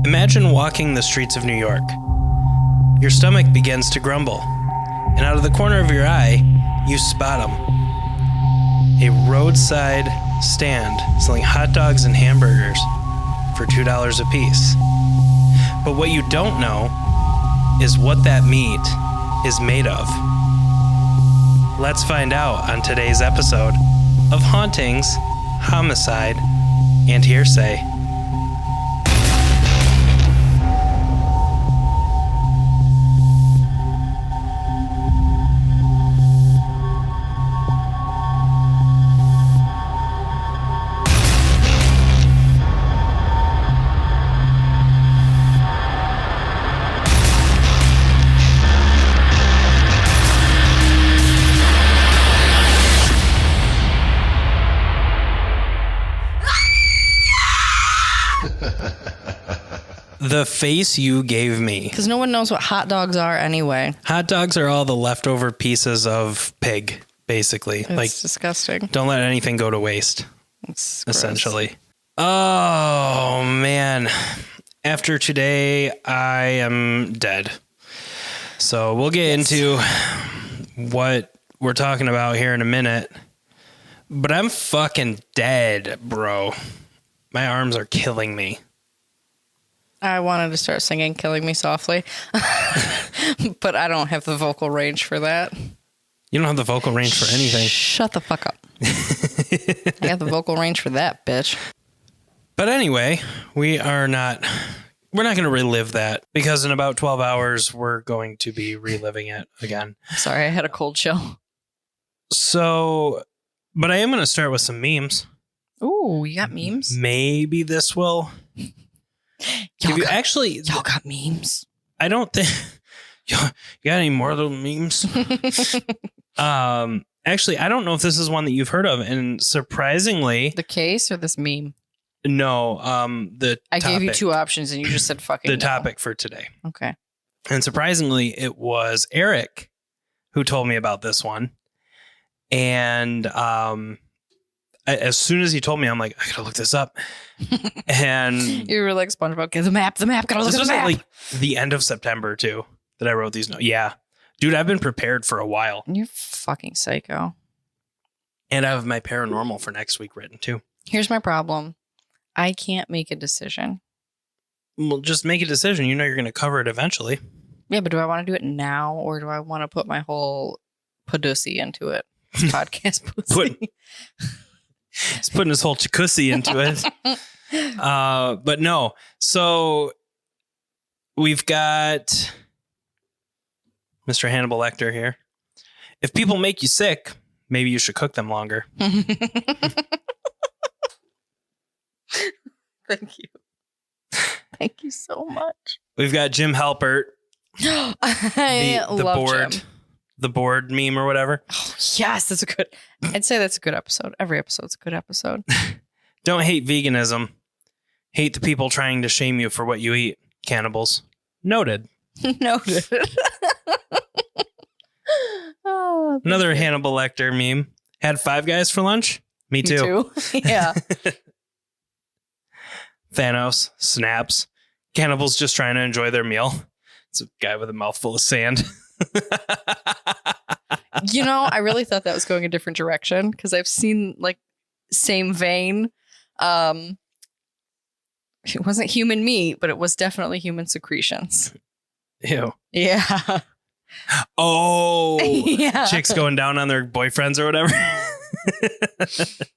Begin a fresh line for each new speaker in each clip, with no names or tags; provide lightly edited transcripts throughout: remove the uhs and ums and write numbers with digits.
Imagine walking the streets of New York. Your stomach begins to grumble, and out of the corner of your eye, you spot them. A roadside stand selling hot dogs and hamburgers for $2 a piece. But what you don't know is what that meat is made of. Let's find out on today's episode of Hauntings, Homicide, and Hearsay. The face you gave me.
Because no one knows what hot dogs are anyway.
Hot dogs are all the leftover pieces of pig, basically.
It's disgusting.
Don't let anything go to waste,
It's gross.
essentially. Oh, man. After today, I am dead. So we'll get into what we're talking about here in a minute. But I'm fucking dead, bro. My arms are killing me.
I wanted to start singing Killing Me Softly, but I don't have the vocal range for that.
You don't have the vocal range for anything.
Shut the fuck up. I got the vocal range for that, bitch.
But anyway, we're not going to relive that because in about 12 hours, we're going to be reliving it again.
Sorry, I had a cold chill.
So, but I am going to start with some memes.
Ooh, you got memes?
Maybe this will...
Y'all
got
memes?
I don't think... You got any more little memes? Actually, I don't know if this is one that you've heard of. And surprisingly...
The case or this meme?
No, the
I
topic.
gave you two options and you just said fucking
The
no.
topic for today.
Okay.
And surprisingly, it was Eric who told me about this one. And as soon as he told me, I'm like, I gotta look this up. And
you were like SpongeBob, get the map, gotta look
this
at the
was
map.
at like the end of September too that I wrote these notes. Yeah. Dude, I've been prepared for a while.
You're fucking psycho.
And I have my paranormal for next week written too.
Here's my problem. I can't make a decision.
Well, just make a decision. You know you're going to cover it eventually.
Yeah, but do I want to do it now or do I want to put my whole pussy into it? Podcast pussy.
He's putting his whole jacuzzi into it. But no. So we've got Mr. Hannibal Lecter here. If people make you sick, maybe you should cook them longer.
Thank you. Thank you so much.
We've got Jim Halpert.
I love Jim.
The board meme or whatever.
Oh, yes, that's a good. I'd say that's a good episode. Every episode's a good episode.
Don't hate veganism. Hate the people trying to shame you for what you eat. Cannibals. Noted.
Noted. Oh,
another Hannibal Lecter meme. Had Five Guys for lunch? Me too.
Yeah.
Thanos snaps. Cannibals just trying to enjoy their meal. It's a guy with a mouthful of sand.
You know, I really thought that was going a different direction because I've seen like same vein. It wasn't human meat, but it was definitely human secretions.
Ew.
Yeah.
Oh,
yeah.
Chicks going down on their boyfriends or whatever.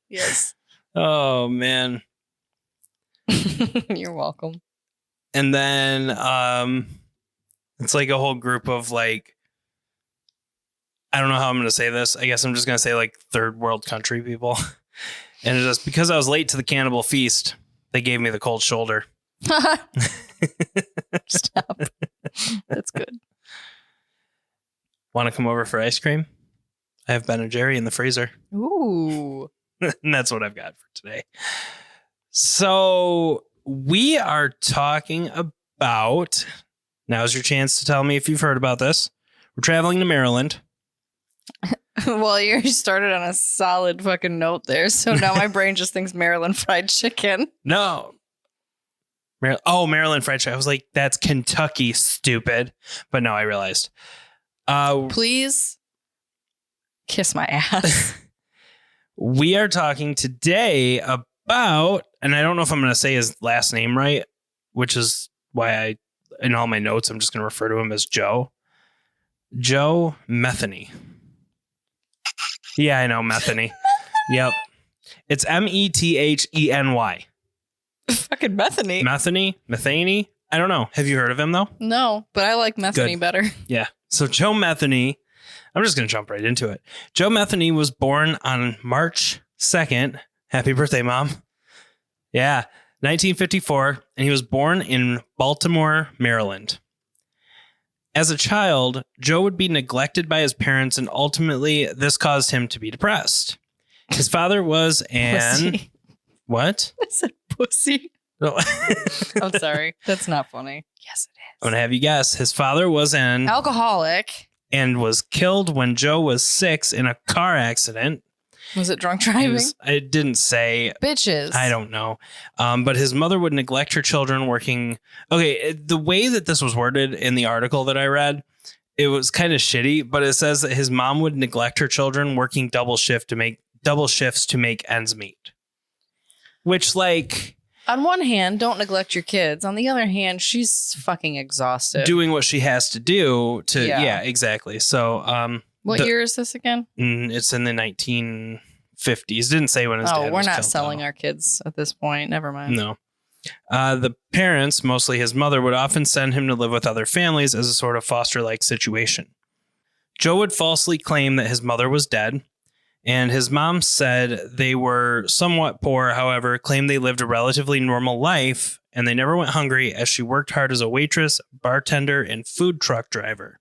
Yes.
Oh, man.
You're welcome.
And then it's like a whole group of like, I don't know how I'm going to say this. I guess I'm just going to say like third world country people. And it's just because I was late to the cannibal feast, they gave me the cold shoulder.
Stop. That's good.
Want to come over for ice cream? I have Ben and Jerry in the freezer.
Ooh.
And that's what I've got for today. So we are talking about, now's your chance to tell me if you've heard about this. We're traveling to Maryland.
Well, you started on a solid fucking note there. So now my brain just thinks Maryland fried chicken.
No. Maryland Fried Chicken. I was like, that's Kentucky, stupid. But no, I realized.
Please kiss my ass.
We are talking today about, and I don't know if I'm going to say his last name right, which is why in all my notes, I'm just going to refer to him as Joe. Joe Metheny. Yeah, I know, Metheny. Yep. It's Metheny.
Fucking Metheny.
Metheny. I don't know. Have you heard of him, though?
No, but I like Metheny better.
Yeah. So Joe Metheny, I'm just going to jump right into it. Joe Metheny was born on March 2nd. Happy birthday, Mom. Yeah. 1954. And he was born in Baltimore, Maryland. As a child, Joe would be neglected by his parents, and ultimately this caused him to be depressed. His father was an...
Pussy.
What?
I said pussy.
No.
I'm sorry. That's not funny. Yes, it is.
I'm going to have you guess. His father was an...
alcoholic.
And was killed when Joe was 6 in a car accident.
Was it drunk driving?
It didn't say.
Bitches.
I don't know. But his mother would neglect her children working. Okay, the way that this was worded in the article that I read, it was kind of shitty, but it says that his mom would neglect her children working double shifts to make ends meet. Which, like...
On one hand, don't neglect your kids. On the other hand, she's fucking exhausted.
Doing what she has to do to... Yeah, exactly. So...
What year is this again?
It's in the 1950s. Didn't say when his dad was killed.
We're not selling our kids at this point. Never mind.
No. The parents, mostly his mother, would often send him to live with other families as a sort of foster-like situation. Joe would falsely claim that his mother was dead, and his mom said they were somewhat poor, however, claimed they lived a relatively normal life, and they never went hungry as she worked hard as a waitress, bartender, and food truck driver.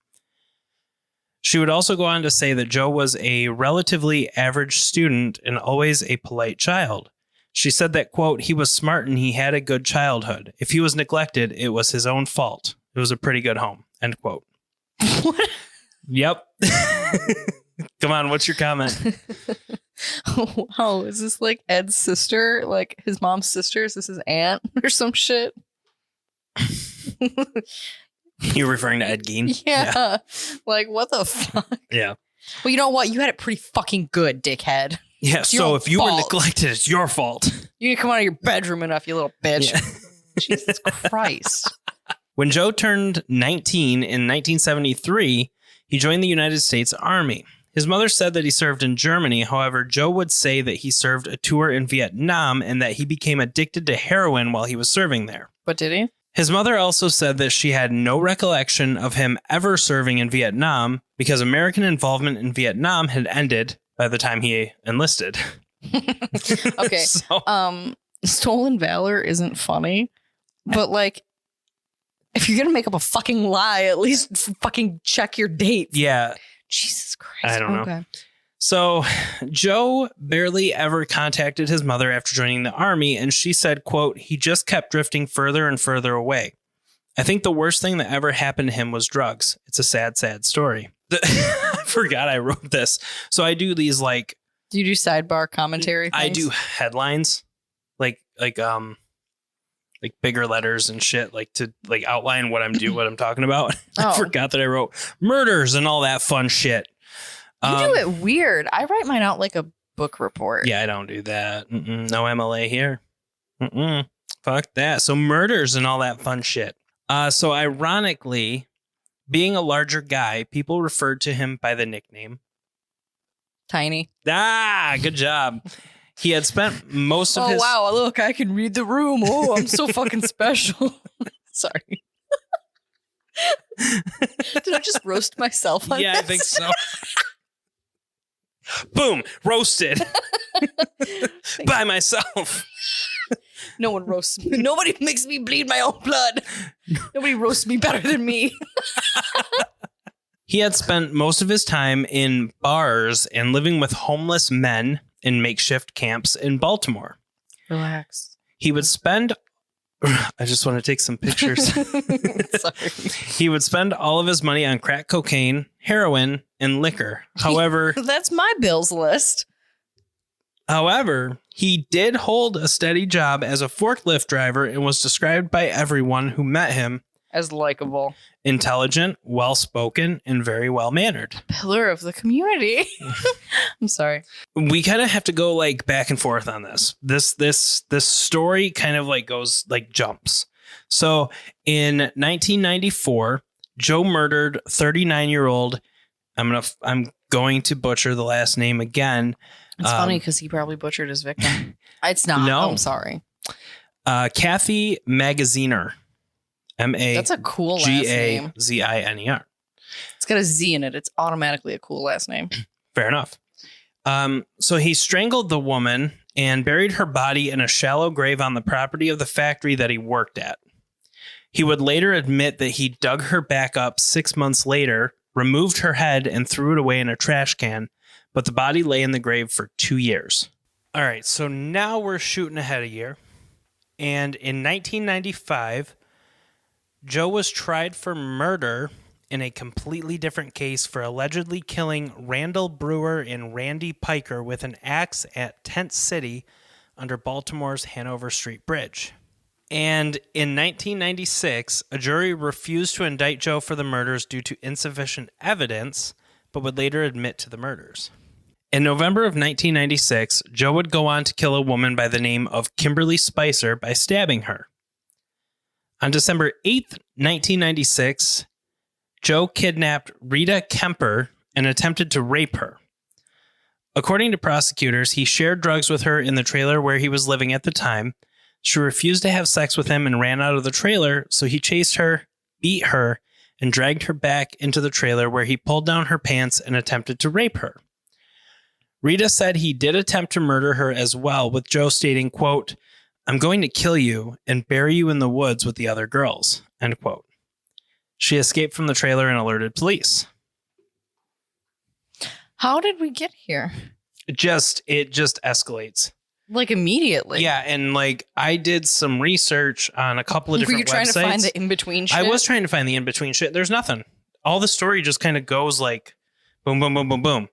She would also go on to say that Joe was a relatively average student and always a polite child. She said that, quote, he was smart and he had a good childhood. If he was neglected, it was his own fault. It was a pretty good home, end quote.
What?
Yep. Come on, what's your comment?
Wow, is this like Ed's sister? Like his mom's sister? Is this his aunt or some shit?
You're referring to Ed Gein?
Yeah. Like, what the fuck?
Yeah.
Well, you know what? You had it pretty fucking good, dickhead.
Yeah, so if you were neglected, it's your fault.
You didn't come out of your bedroom enough, you little bitch. Yeah. Jesus Christ.
When Joe turned 19 in 1973, he joined the United States Army. His mother said that he served in Germany. However, Joe would say that he served a tour in Vietnam and that he became addicted to heroin while he was serving there.
But did he?
His mother also said that she had no recollection of him ever serving in Vietnam because American involvement in Vietnam had ended by the time he enlisted.
Okay. Stolen valor isn't funny, but like, if you're going to make up a fucking lie, at least fucking check your dates.
Yeah.
Jesus Christ.
I don't know. So Joe barely ever contacted his mother after joining the army, and she said, quote, he just kept drifting further and further away. I think the worst thing that ever happened to him was drugs. It's a sad, sad story. I forgot I wrote this. So I do these like...
Do you do sidebar commentary things?
I do headlines, like bigger letters and shit, like to like outline what I'm talking about. Oh. I forgot that I wrote murders and all that fun shit.
You do it weird. I write mine out like a book report.
Yeah, I don't do that. No MLA here. Fuck that. So murders and all that fun shit. So ironically, being a larger guy, people referred to him by the nickname
Tiny.
Ah, good job. He had spent most of his...
Oh, wow. Look, I can read the room. Oh, I'm so fucking special. Sorry. Did I just roast myself on
Yeah,
this?
I think so. Boom, roasted by myself.
No one roasts me. Nobody makes me bleed my own blood. Nobody roasts me better than me.
He had spent most of his time in bars and living with homeless men in makeshift camps in Baltimore.
Relax.
He would spend... I just want to take some pictures.
Sorry.
He would spend all of his money on crack cocaine, heroin, and liquor. However...
That's my bills list.
However, he did hold a steady job as a forklift driver and was described by everyone who met him
as likable,
intelligent, well-spoken, and very well-mannered.
Pillar of the community. I'm sorry.
We kind of have to go like back and forth on this. This story kind of like goes like jumps. So in 1994, Joe murdered 39-year-old. I'm going to butcher the last name again.
It's funny because he probably butchered his victim. It's not.
No.
I'm sorry.
Kathy Magaziner.
That's a cool last name.
Magaziner.
It's got a Z in it. It's automatically a cool last name.
Fair enough. So he strangled the woman and buried her body in a shallow grave on the property of the factory that he worked at. He would later admit that he dug her back up 6 months later, removed her head, and threw it away in a trash can, but the body lay in the grave for 2 years. All right, so now we're shooting ahead a year. And in 1995, Joe was tried for murder in a completely different case for allegedly killing Randall Brewer and Randy Piker with an axe at Tent City under Baltimore's Hanover Street Bridge. And in 1996, a jury refused to indict Joe for the murders due to insufficient evidence, but would later admit to the murders. In November of 1996, Joe would go on to kill a woman by the name of Kimberly Spicer by stabbing her. On December 8th, 1996, Joe kidnapped Rita Kemper and attempted to rape her. According to prosecutors, he shared drugs with her in the trailer where he was living at the time. She refused to have sex with him and ran out of the trailer, so he chased her, beat her, and dragged her back into the trailer where he pulled down her pants and attempted to rape her. Rita said he did attempt to murder her as well, with Joe stating, quote, "I'm going to kill you and bury you in the woods with the other girls," end quote. She escaped from the trailer and alerted police.
How did we get here?
It just escalates.
Like immediately.
Yeah, and like I did some research on a couple of different websites. Were you trying to find
the in-between shit?
I was trying to find the in-between shit. There's nothing. All the story just kind of goes like boom, boom, boom, boom, boom.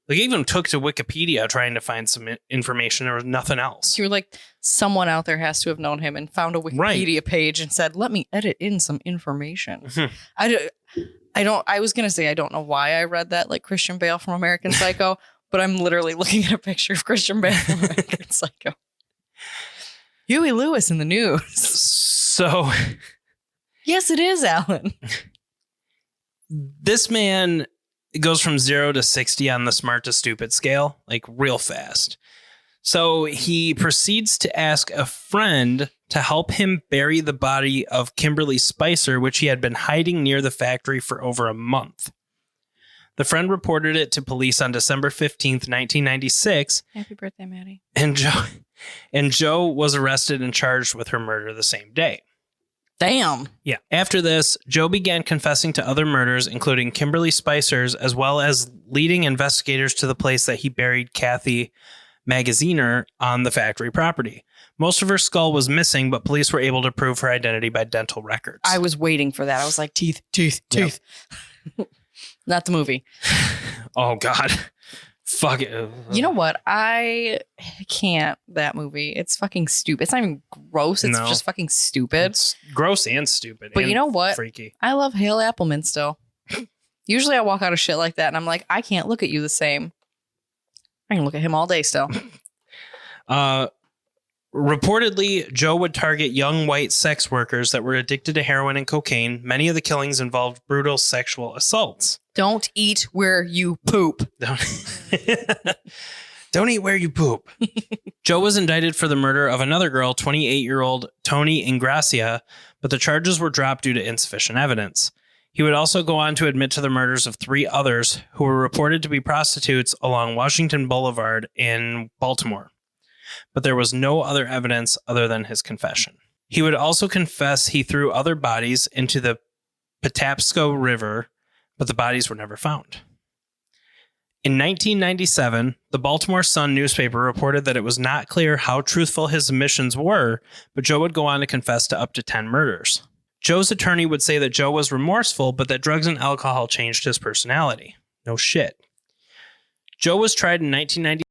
Like I even took to Wikipedia trying to find some information. There was nothing else.
You were like, someone out there has to have known him and found a Wikipedia page and said, let me edit in some information. I was going to say, I don't know why I read that like Christian Bale from American Psycho, but I'm literally looking at a picture of Christian Bale from American Psycho. Huey Lewis in the news.
So.
Yes, it is, Alan.
This man goes from 0 to 60 on the smart to stupid scale, like real fast. So he proceeds to ask a friend to help him bury the body of Kimberly Spicer, which he had been hiding near the factory for over a month. The friend reported it to police on December 15th, 1996.
Happy birthday, Maddie.
And Joe was arrested and charged with her murder the same day.
Damn.
Yeah. After this, Joe began confessing to other murders, including Kimberly Spicer's, as well as leading investigators to the place that he buried Kathy Magaziner on the factory property. Most of her skull was missing, but police were able to prove her identity by dental records.
I was waiting for that. I was like, teeth. Yep. Not the movie.
Oh, God. Fuck it.
You know what? I can't. That movie. It's fucking stupid. It's not even gross. It's just fucking stupid. It's
gross and stupid.
But
and
you know what?
Freaky.
I love Hale Appleman still. Usually I walk out of shit like that and I'm like, I can't look at you the same. I can look at him all day still.
Reportedly, Joe would target young white sex workers that were addicted to heroin and cocaine. Many of the killings involved brutal sexual assaults.
Don't eat where you poop.
Don't eat where you poop. Joe was indicted for the murder of another girl, 28-year-old Tony Ingracia, but the charges were dropped due to insufficient evidence. He would also go on to admit to the murders of 3 others who were reported to be prostitutes along Washington Boulevard in Baltimore. But there was no other evidence other than his confession. He would also confess he threw other bodies into the Patapsco River, but the bodies were never found. In 1997, the Baltimore Sun newspaper reported that it was not clear how truthful his admissions were, but Joe would go on to confess to up to 10 murders. Joe's attorney would say that Joe was remorseful, but that drugs and alcohol changed his personality. No shit. Joe was tried in 1990.